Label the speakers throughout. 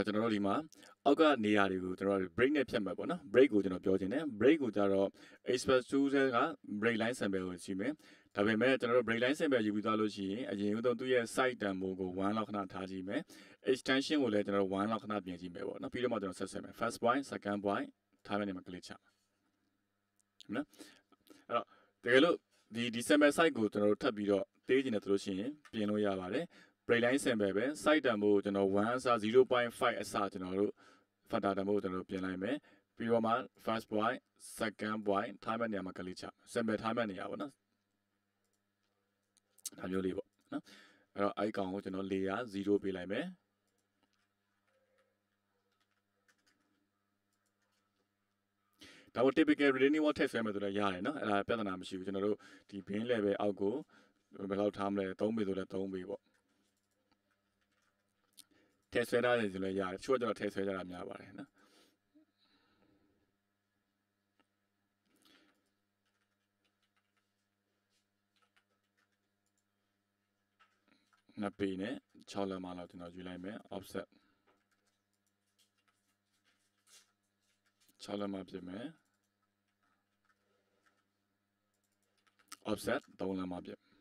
Speaker 1: ကျွန်တော်တို့ဒီမှာအောက်ကနေရာတွေကိုကျွန်တော်တို့ break နဲ့ဖြတ်မှာပေါ့နော် break ကိုကျွန်တော်ပြောချင်တယ် break ကိုကြတော့ express 2က break line sample ကိုရှိမယ်ဒါပေမဲ့ကျွန်တော်တို့ break line sample ယူပြီးသွားလို့ရှိရင်အရင်ဆုံးသူ့ရဲ့ site တန်ဖိုးကို1လောက်ခဏထားကြည့်မယ် extension ကိုလည်းကျွန်တော်တို့1လောက်ခဏပြင်ကြည့်မယ်ပေါ့နော်ပြီးတော့မှကျွန်တော်ဆက်ဆက်မယ် first point second point ထားမယ်နေမှာ click ချမယ်နော်အဲ့တော့တကယ်လို့ဒီ sample site ကိုကျွန်တော်တို့ထပ်ပြီးတော့သေးချင်တယ်ဆိုလို့ရှိရင်ပြင်လို့ရပါတယ်break line sample ပဲ site တန်ဖိုးကျွန်တော်1အစား 0.5 အစားကျွန်တော်တို့ factor တန်ဖိုးကျွန်တော်တို့ပြင်လိုက်မယ်ပြီးတော့မှ first point second point ထားမဲ့နေရာမှာ click ချ sample ထားမဲ့နေရာပေါ့နော်ဒါမျိုးလေးပေါ့နော်အဲ့တော့ icon ကိုကျွန်တော် layer 0ပေးလိုက်မယ်ဒါပေမဲ့ typical renewal text ဆွဲမယ်ဆိုလည်းရတယ်နော်အဲ့ဒါပြဿနာမရှိဘူးကျွန်တော်တို့ဒီ bin level အောက်ကိုဘယ်လောက်ထားမလဲ3ပေဆိုလည်း3ပေပေါ့ထည့်ဆွဲထားတယ်ဆိုလည်းရတယ်ချို့ကျွန်တော်ထည့်ဆွဲကြတာများပါတယ်နော်နှစ်ပေနဲ့6လက်မလောက်ကျွန်တော်ယူလိုက်မယ် offset 6လက်မပြင်မယ် offset 3လက်မပြင်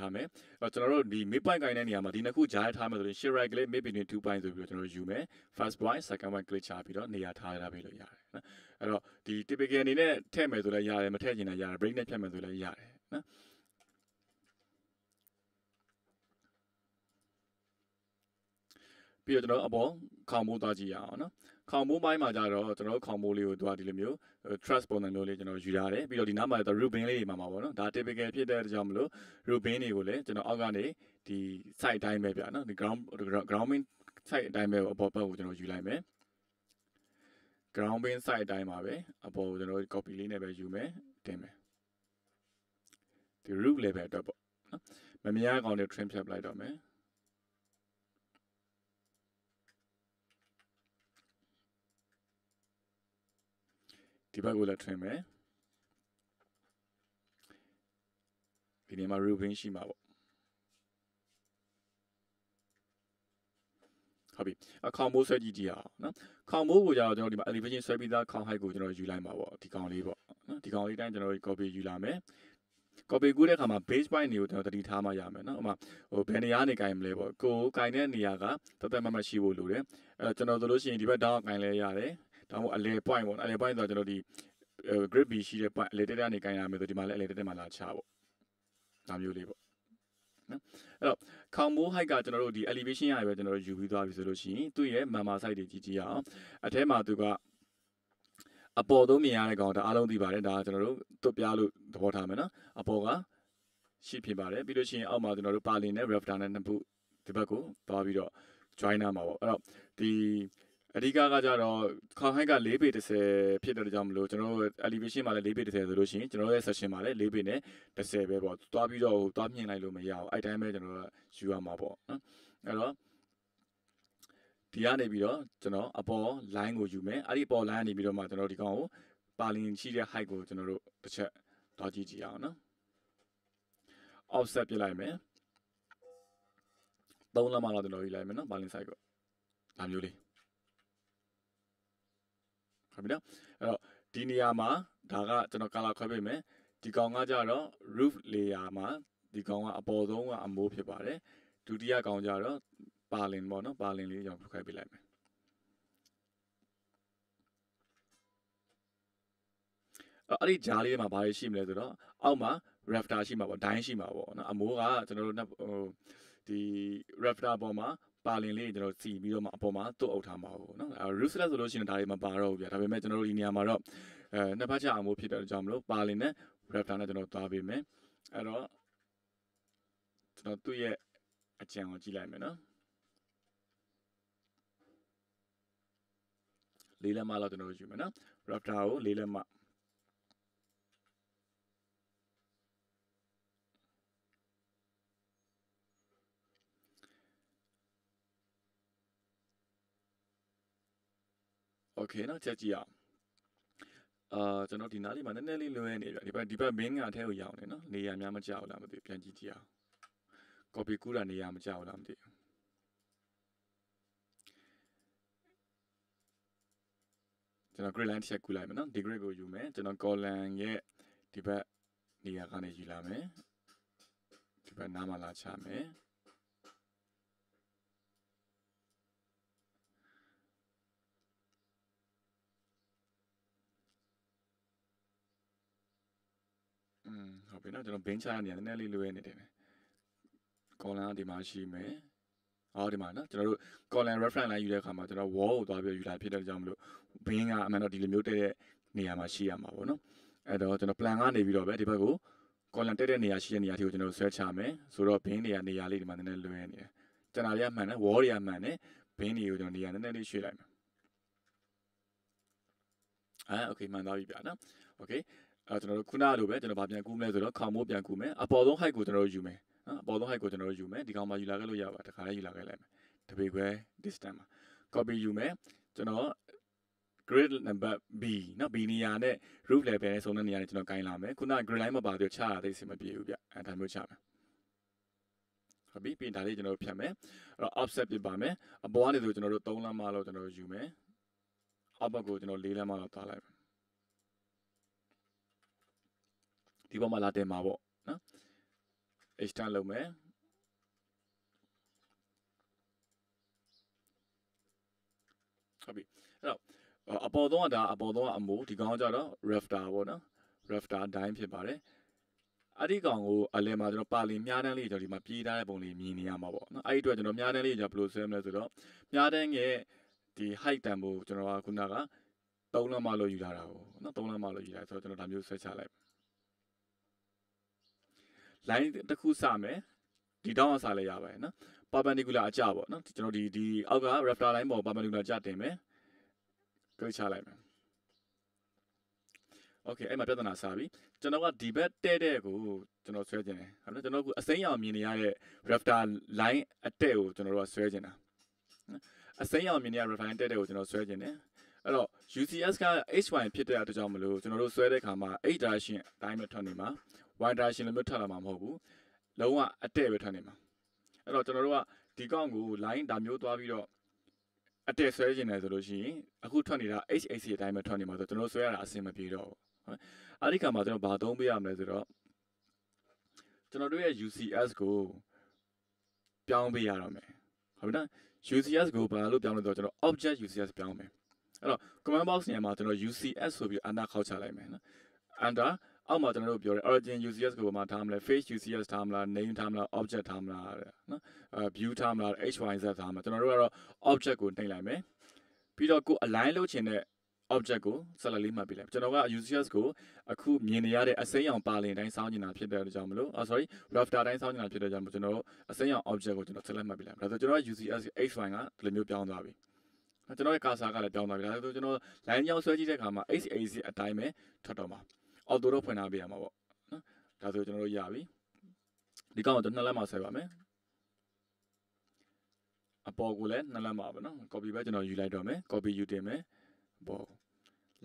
Speaker 1: ထားမယ်ကျွန်တော်တို့ဒီ mid point ကိုင်းတဲ့နေရာမှာဒီနှစ်ခုကြားထားမယ်ဆိုရင် share right ကလေး mid between 2 point ဆိုပြီးတော့ကျွန်တော်ယူမယ် first point second point click ချပြီးတော့နေရာထားရပေးလို့ရတယ်နော်အဲ့တော့ဒီ typical အနေနဲ့ထည့်မယ်ဆိုလည်းရတယ်မထည့်ချင်လည်းရတယ် break နဲ့ဖြတ်မယ်ဆိုလည်းရတယ်နော်ပြီးတော့ကျွန်တော်အပေါ်ခေါင်မိုးသွားကြည့်ရအောင်နော်ခေါင်မိုးပိုင်းမှာကြတော့ကျွန်တော်ခေါင်မိုးလေးကိုတွားဒီလိုမျိုး trust ပုံစံမျိုးလေးကျွန်တော်ယူရတယ်ပြီးတော့ဒီနားမှာတော့ rubin လေးတွေမှာပေါ့နော်ဒါ typical ဖြစ်တဲ့အတွက်ကြောင့်မလို့ rubin တွေကိုလည်းကျွန်တော်အောက်ကနေဒီ site အတိုင်းပဲဗျာနော်ဒီ grounding site အတိုင်းပဲအပေါ်ဘက်ကိုကျွန်တော်ယူလိုက်မယ် grounding site အတိုင်းပါပဲအပေါ်ကိုကျွန်တော် copy လေးနဲ့ပဲယူမယ်တင်မယ်ဒီ root level အတွက်ပေါ့နော်မမြင်ရအောင်လည်း trim ဖြတ်လိုက်တော့မယ်ဒီဘက်ကိုလည်း trim မယ်ဒီနေရာမှာ rubin ရှိမှာပေါ့ဟုတ်ပြီခေါင်မိုးဆွဲကြည့်ကြည့်အောင်နော်ခေါင်မိုးကိုကြတော့ကျွန်တော်ဒီမှာ elevation ဆွဲပြီးသားခေါင် height ကိုကျွန်တော်ယူလိုက်မှာပေါ့ဒီကောင်လေးပေါ့နော်ဒီကောင်လေးတိုင်းကျွန်တော် copy ယူလာမယ် copy ကူးတဲ့အခါမှာ base point တွေကိုကျွန်တော်တတိထားမှရမယ်နော်ဥပမာဟိုဘယ်နေရာနေကင်မလဲပေါ့ကိုကင်တဲ့နေရာကတသက်မှရှိဖို့လိုတယ်အဲ့တော့ကျွန်တော်ဆိုလို့ရှိရင်ဒီဘက်တောင်းကင်လဲရတယ်ဒါမှမဟုတ်အလဲ point ပေါ့အလဲ point ဆိုတော့ကျွန်တော်ဒီ grid B ရှိတဲ့ point အလဲတက်ကနေကင်ရမယ်ဆိုဒီမှာလဲအလဲတက်မှာလာချပေါ့ဒါမျိုးလေးပေါ့နော်အဲ့တော့ခေါင်မိုး height ကကျွန်တော်တို့ဒီ elevation ရရပဲကျွန်တော်တို့ယူပြီးသွားပြီဆိုလို့ရှိရင်သူ့ရဲ့ member site တွေကြည့်ကြည့်ရအောင်အထဲမှာသူကအပေါ်သုံးမြင်ရတဲ့ကောင်ဒါအားလုံးသိပါတယ်ဒါကျွန်တော်တို့တွတ်ပြလို့သဘောထားမယ်နော်အပေါ်ကရှိဖြစ်ပါတယ်ပြီးလို့ရှိရင်အောက်မှာကျွန်တော်တို့ပါလင်နဲ့ rafter နဲ့နှစ်ခုဒီဘက်ကိုသွားပြီးတော့ joiner မှာပေါ့အဲ့တော့ဒီအဓိကကကြတော့ခေါင် height က4ပေ30ဖြစ်တဲ့ကြောင့်မလို့ကျွန်တော်တို့ elevation မှာလည်း4ပေ30ဆိုလို့ရှိရင်ကျွန်တော်ရဲ့ section မှာလည်း4ပေနဲ့30ပဲပေါ့သွားပြီးတော့သွားမြင်လိုက်လို့မရအောင်အဲ့တိုင်းပဲကျွန်တော်တို့ယူရမှာပေါ့နော်အဲ့တော့ဒီကနေပြီးတော့ကျွန်တော်အပေါ် line ကိုယူမယ်အဲ့ဒီအပေါ် line ကနေပြီးတော့မှကျွန်တော်ဒီကောင်ကိုပါလင်ရှိတဲ့ height ကိုကျွန်တော်တို့တစ်ချက်သွားကြည့်ကြည့်အောင်နော် offset ပြလိုက်မယ်3လက်မလောက်ကျွန်တော်ယူလိုက်မယ်နော်ပါလင် size ကိုဒါမျိုးလေးဟုတ်ပြီနော်အဲ့တော့ဒီနေရာမှာဒါကကျွန်တော် color ခွဲပေးမယ်ဒီကောင်ကကြတော့ roof layer မှာဒီကောင်ကအပေါ်ဆုံးကအမိုးဖြစ်ပါတယ်ဒုတိယကောင်ကြတော့ပါလင်ပေါ့နော်ပါလင်လေးကျွန်တော်ခွဲပေးလိုက်မယ်အဲ့ဒီဂျားလေးမှာဘာတွေရှိမလဲဆိုတော့အောက်မှာ rafter ရှိမှာပေါ့ဒိုင်းရှိမှာပေါ့နော်အမိုးကကျွန်တော်တို့ဟိုဒီ rafter ပေါ်မှာပါလင်လေးကျွန်တော်စီပြီးတော့မှအပေါ်မှာတွတ်အုပ်ထားမှာပေါ့နော်အဲ roofless ဆိုလို့ရှိရင်ဒါတွေမပါတော့ဘူးဗျာဒါပေမဲ့ကျွန်တော်တို့ဒီနေရာမှာတော့နှစ်ဖက်ချအမိုးဖြစ်တဲ့ကြောင့်မလို့ပါလင်နဲ့ rafter နဲ့ကျွန်တော်သွားပေးမယ်အဲ့တော့ကျွန်တော်သူ့ရဲ့အကြံကိုကြည့်လိုက်မယ်နော်4လက်မလောက်ကျွန်တော်ယူမယ်နော် rafter ကို4လက်မ okay နော်ချက်ကြည့်အောင်ကျွန်တော်ဒီနားလေးမှာနည်းနည်းလေးလွဲနေပြီဒီဘက် main ကအထဲကိုရောက်နေနော်နေရာများမကြောက်လားမသိဘူးပြန်ကြည့်ကြည့်အောင် copy ကူးတာနေရာမကြောက်လားမသိဘူးကျွန်တော် grid line တစ်ချက်ကူးလိုက်မယ်နော်ဒီ grid ကိုယူမယ်ကျွန်တော် column ရဲ့ဒီဘက်နေရာကနေယူလာမယ်ဒီဘက်နားမှာလာချမယ်ဟုတ်ပြီနော်ကျွန်တော် bench ချရနေတယ်နည်းနည်းလေးလွဲနေတယ် column ဒီမှာရှိမယ်ဒီမှာနော်ကျွန်တော်တို့ column reference လိုက်ယူတဲ့အခါမှာကျွန်တော် wall ကိုသွားပြီးယူလာဖြစ်တဲ့ကြောင့်မလို့ bin ကအမှန်တော့ဒီလိုမျိုးတဲ့နေရာမှာရှိရမှာပေါ့နော်အဲ့တော့ကျွန်တော် plan ကနေပြီးတော့ပဲဒီဘက်ကို column တက်တဲ့နေရာရှိတဲ့နေရာထိကိုကျွန်တော်ဆွဲချမယ်ဆိုတော့ bin နေရာလေးဒီမှာနည်းနည်းလွဲနေတယ်ကျွန်တော်တွေကမှန်တယ် wall တွေကမှန်တယ် bin တွေကိုကျွန်တော်နေရာနည်းနည်းလေးရွှေ့လိုက်မယ်okay မှန်သွားပြီဗျာနော် okay ကျွန်တော်တို့ခုနလိုပဲကျွန်တော်ဗာပြန်ကူးမလဲဆိုတော့ခေါင်မိုးပြန်ကူးမယ်အပေါ်ဆုံး height ကိုကျွန်တော်တို့ယူမယ်အပေါ်ဆုံး height ကိုကျွန်တော်တို့ယူမယ်ဒီကောင်မှာယူလာခဲ့လို့ရပါတခါလေးယူလာခဲ့လိုက်မယ်တပေခွဲ distance မှာ copy ယူမယ်ကျွန်တော် grid number B နော် B နေရာနဲ့ roof level နဲ့ဆုံးတဲ့နေရာနဲ့ကျွန်တော်ကိုင်းလာမယ်ခုန grid line မပါသေးချတာသိစင်မပြေဘူးဗျဒါမျိုးချမယ်ဟုတ်ပြီပြင်ဒါလေးကျွန်တော်တို့ဖြတ်မယ်အဲ့တော့ offset ပြပါမယ်အပေါ်ကနေဆိုကျွန်တော်တို့3လမ်းမလောက်ကျွန်တော်တို့ယူမယ်အောက်ဘက်ကိုကျွန်တော်4လမ်းမလောက်ထားလိုက်မယ်ဒီပေါ်မှာလာတင်မှာပေါ့နော် extend လုပ်မယ်ဟုတ်ပြီအဲ့တော့အပေါ်ဆုံးကအမိုးဒီကောင်ကကြတော့ rafter ပေါ့နော် rafter ဒိုင်းဖြစ်ပါတယ်အဲ့ဒီကောင်ကိုအလယ်မှာကျွန်တော်ပါလင်မြားတန်းလေးကျွန်တော်ဒီမှာပြေးထားတဲ့ပုံလေးမြင်နေရမှာပေါ့နော်အဲ့ဒီအတွက်ကျွန်တော်မြားတန်းလေးကျွန်တော်ဘယ်လိုဆွဲမလဲဆိုတော့မြားတန်းရဲ့ဒီ height တန်ဖို့ကျွန်တော်ကခုနက3လမ်းမလို့ယူလာတာကိုနော်3လမ်းမလို့ယူလာဆိုတော့ကျွန်တော်ဒါမျိုးဆွဲချလိုက် line တစ်ခုစမယ်ဒီတောင်းအစားလဲရပါတယ်နော် perpendicular အကျပေါ့နော်ကျွန်တော်ဒီအောက်က rafter line ပေါ် perpendicular ကျတင်မယ်ကြိုးချလိုက်မယ် okay အဲ့မှာပြဿနာစားပြီကျွန်တော်ကဒီဘက်တဲ့ကိုကျွန်တော်ဆွဲခြင်းတယ်ဟုတ်နော်ကျွန်တော်ကအစိမ်းရောင်မြင်နေရတဲ့ rafter line အတဲ့ကိုကျွန်တော်တို့ကဆွဲခြင်းတာအစိမ်းရောင်မြင်နေရ rafter line တဲ့ကိုကျွန်တော်ဆွဲခြင်းတယ်အဲ့တော့ UCS က HY ဖြစ်တဲ့အတွက်ကြောင့်မလို့ကျွန်တော်တို့ဆွဲတဲ့အခါမှာ H direction အတိုင်းပဲထွက်နေမှာ Y direction လိုမျိုးထွက်လာမှာမဟုတ်ဘူးလုံးဝအတဲ့ပဲထွက်နေမှာအဲ့တော့ကျွန်တော်တို့ကဒီကောင်ကို line ဒါမျိုးသွားပြီးတော့အတဲ့ဆွဲခြင်းတယ်ဆိုလို့ရှိရင်အခုထွက်နေတာ HAC အတိုင်းပဲထွက်နေမှာဆိုကျွန်တော်ဆွဲရတာအဆင်မပြေတော့ဘူးအဲ့ဒီခါမှာကျွန်တော်ဘာသုံးပေးရမလဲဆိုတော့ကျွန်တော်တို့ရဲ့ UCS ကိုပြောင်းပေးရတော့မယ်ဟုတ်ပြီနော် UCS ကိုဘာလို့ပြောင်းလဲဆိုတော့ကျွန်တော် object UCS ပြောင်းမယ်အဲ့တော့ command box နေရာမှာကျွန်တော် UCS ဆိုပြီး enter ခောက်ချလိုက်မယ်နော် enter အောက်မှာကျွန်တော်တို့ပြောတယ် origin UCS ကိုဘာမှထားမလဲ face UCS ထားမလား name ထားမလား object ထားမလားနော် view ထားမလား HYZ ထားမလားကျွန်တော်တို့ကတော့ object ကိုနှိပ်လိုက်မယ်ပြီးတော့ကို align လုပ်ချင်တဲ့ object ကို select လေးမှတ်ပေးလိုက်ကျွန်တော်က UCS ကိုအခုမြင်နေရတဲ့အစိမ်းရောင်ပါလင်တိုင်းစောင်းနေတာဖြစ်တဲ့အတွက်ကြောင့်မလို့ sorry rafter တိုင်းစောင်းနေတာဖြစ်တဲ့ကြောင့်ကျွန်တော်အစိမ်းရောင် object ကိုကျွန်တော် select မှတ်ပေးလိုက်ဒါဆိုကျွန်တော် UCS HY ကဒီလိုမျိုးပြောင်းသွားပြီကျွန်တော်ရဲ့ cursor ကလည်းပြောင်းသွားပြီဒါဆိုကျွန်တော် line ကြောင်းဆွဲကြည့်တဲ့အခါမှာ HAC အတိုင်းပဲထွက်တော့မှာ auto တော့ဖွင့်ထားပေးရမှာပေါ့နော်ဒါဆိုကျွန်တော်တို့ရပြီဒီကောင်ကိုကျွန်တော်2လမ်းမှာဆွဲပါမယ်အပေါ်ကိုလည်း2လမ်းမှာပဲနော် copy ပဲကျွန်တော်ယူလိုက်တော့မယ် copy ယူတင်မယ်ပေါ်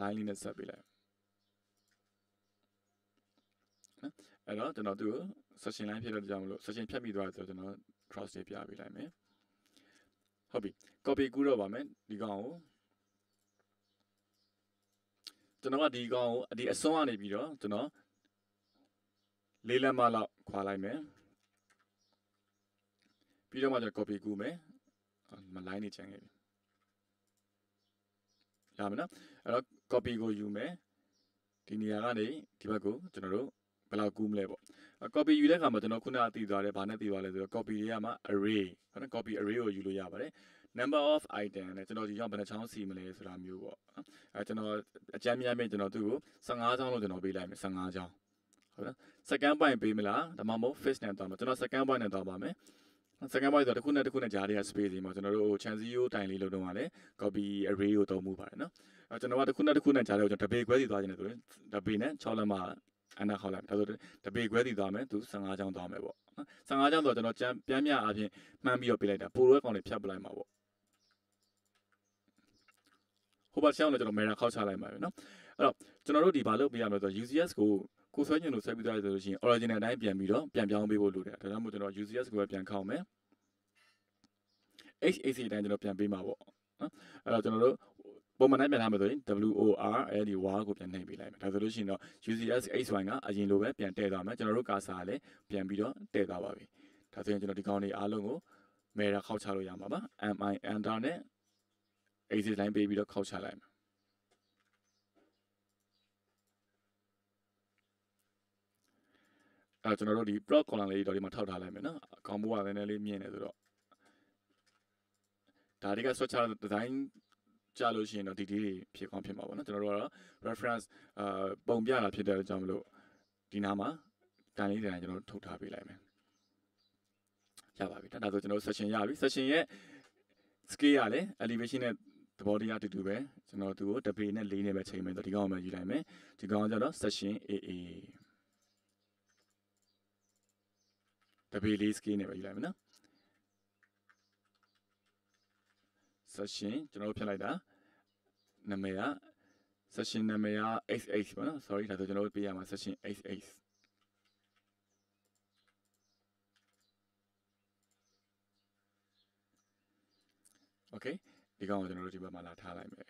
Speaker 1: line လေးနဲ့ဆက်ပေးလိုက်နော်အဲ့တော့ကျွန်တော်သူ့ကို section line ဖြစ်တဲ့ကြောင့်မလို့ section ဖြတ်ပြီးသွားတယ်ဆိုတော့ကျွန်တော် cross လေးပြပေးလိုက်မယ်ဟုတ်ပြီ copy ကူးတော့ပါမယ်ဒီကောင်ကိုကျွန်တော်ကဒီကောင်ကိုဒီအစွန်းကနေပြီးတော့ကျွန်တော်4လမ်းမလောက်ခွာလိုက်မယ်ပြီးတော့မှကျွန်တော် copy ကူးမယ်မ line နေချင်ခဲ့ပြီရမယ်နော်အဲ့တော့ copy ကိုယူမယ်ဒီနေရာကနေဒီဘက်ကိုကျွန်တော်တို့ဘယ်လောက်ကူးမလဲပေါ့ copy ယူတဲ့အခါမှာကျွန်တော်ခုနကသိသွားတယ်ဗာနဲ့သိသွားလဲဆိုတော့ copy တွေကမှ array ဟုတ်နော် copy array ကိုယူလို့ရပါတယ် number of item နဲ့ကျွန်တော်ဒီကြောင့်ဘယ်နှချောင်းစီမလဲဆိုတာမျိုးပေါ့ကျွန်တော်အကြမ်းများမြင်ကျွန်တော်သူ့ကို15ချောင်းလို့ကျွန်တော်ပေးလိုက်မယ်15ချောင်းဟုတ်နော် second point ပေးမလားဒါမှမဟုတ် first နဲ့သွားမှာကျွန်တော် second point နဲ့သွားပါမယ် second point ဆိုတော့တစ်ခုနဲ့ကြားထဲက space တွေမှာကျွန်တော်တို့ chance 0တိုင်လေးလို့တော့ရတယ် copy array ကိုသုံးမှုပါတယ်နော်ကျွန်တော်ကတစ်ခုနဲ့ကြားထဲကိုကျွန်တော်တပေခွဲစီသွားခြင်းတယ်ဆိုရင်တပေနဲ့6လက်မှာအနာခေါက်လိုက်ဒါဆိုတပေခွဲစီသွားမယ်သူ15ချောင်းသွားမယ်ပေါ့နော်15ချောင်းဆိုတော့ကျွန်တော်ပြန်မြအားဖြင့်မှန်းပြီးတော့ပေးလိုက်တာပိုရိုးကောင်တွေဖြတ်ပလိုက်မှာပေါ့ဟို over ချောင်းလည်းကျွန်တော် mirror ခောက်ချလိုက်မှာပဲเนาะအဲ့တော့ကျွန်တော်တို့ဒီဘာလုပ်ပေးရမလဲဆိုတော့ UCS ကိုဆွဲညွှန်လို့ဆွဲပြီးသားဆိုလို့ရှိရင် original အတိုင်းပြန်ပြီးတော့ပြန်ပြောင်းပေးဖို့လိုတယ်ဒါကြောင့်မို့ကျွန်တော် UCS ကိုပဲပြန်ခောက်မယ် HAC အတိုင်းကျွန်တော်ပြန်ပေးမှာပေါ့နော်အဲ့တော့ကျွန်တော်တို့ပုံမှန်တိုင်းပြန်ထားမယ်ဆိုရင် WOR အဲ့ဒီ WOR ကိုပြန်နှိပ်ပေးလိုက်မယ်ဒါဆိုလို့ရှိရင်တော့ UCS HY ကအရင်လိုပဲပြန်တည့်သွားမယ်ကျွန်တော်တို့ကာစာကလည်းပြန်ပြီးတော့တည့်သွားပါပြီဒါဆိုရင်ကျွန်တော်ဒီကောင်တွေအားလုံးကို mirror ခောက်ချလို့ရမှာပါ MI enter နဲ့ exit line ပေးပြီးတော့ခောက်ချလိုက်မယ်အဲ့ကျွန်တော်တို့ဒီ plot column လေးတော့ဒီမှာထောက်ထားလိုက်မယ်နော်အကောင်မိုးကလည်းနည်းနည်းလေးမြင်နေဆိုတော့ဒါတွေက structure design ကြလို့ရှိရင်တော့ဒီတွေဖြစ်ကောင်းဖြစ်မှာပေါ့နော်ကျွန်တော်တို့ကတော့ reference ပုံပြတာဖြစ်တဲ့အကြောင်းမလို့ဒီနားမှာတန်လေးတန်ကျွန်တော်တို့ထုတ်ထားပေးလိုက်မယ်ရပါပြီဒါဆိုကျွန်တော်တို့ section ရပြီ section ရဲ့ scale ရလဲ elevation နဲ့သဘောတရားတူတူပဲကျွန်တော်သူကိုတပေနဲ့၄နဲ့ပဲချိန်မယ်ဆိုဒီကောင်ကိုမှယူလိုက်မယ်ဒီကောင်ကကျတော့ section AA တပေလေး scale နဲ့ပဲယူလိုက်မယ်နော် section ကျွန်တော်တို့ဖြတ်လိုက်တာနာမည်က section နာမည်က XX ပေါ့နော် sorry ဒါဆိုကျွန်တော်တို့ပေးရမှာ section XX okay ဒီကောင်ကိုကျွန်တော်တို့ဒီဘက်မှာလာထားလိုက်မယ်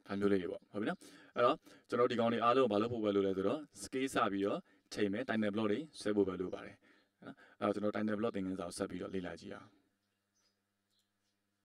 Speaker 1: ဒါမျိုးလေးတွေပေါ့ဟုတ်ပြီနော်အဲ့တော့ကျွန်တော်ဒီကောင်တွေအားလုံးကိုမလုပ်ဖို့ပဲလို့လဲဆိုတော့ scale စပြီးတော့ချိန်မယ် title block တွေဆွဲဖို့ပဲလို့ပါတယ်နော်အဲ့တော့ကျွန်တော် title block သင်ခန်းစာကိုဆက်ပြီးတော့လေ့လာကြည့်အောင်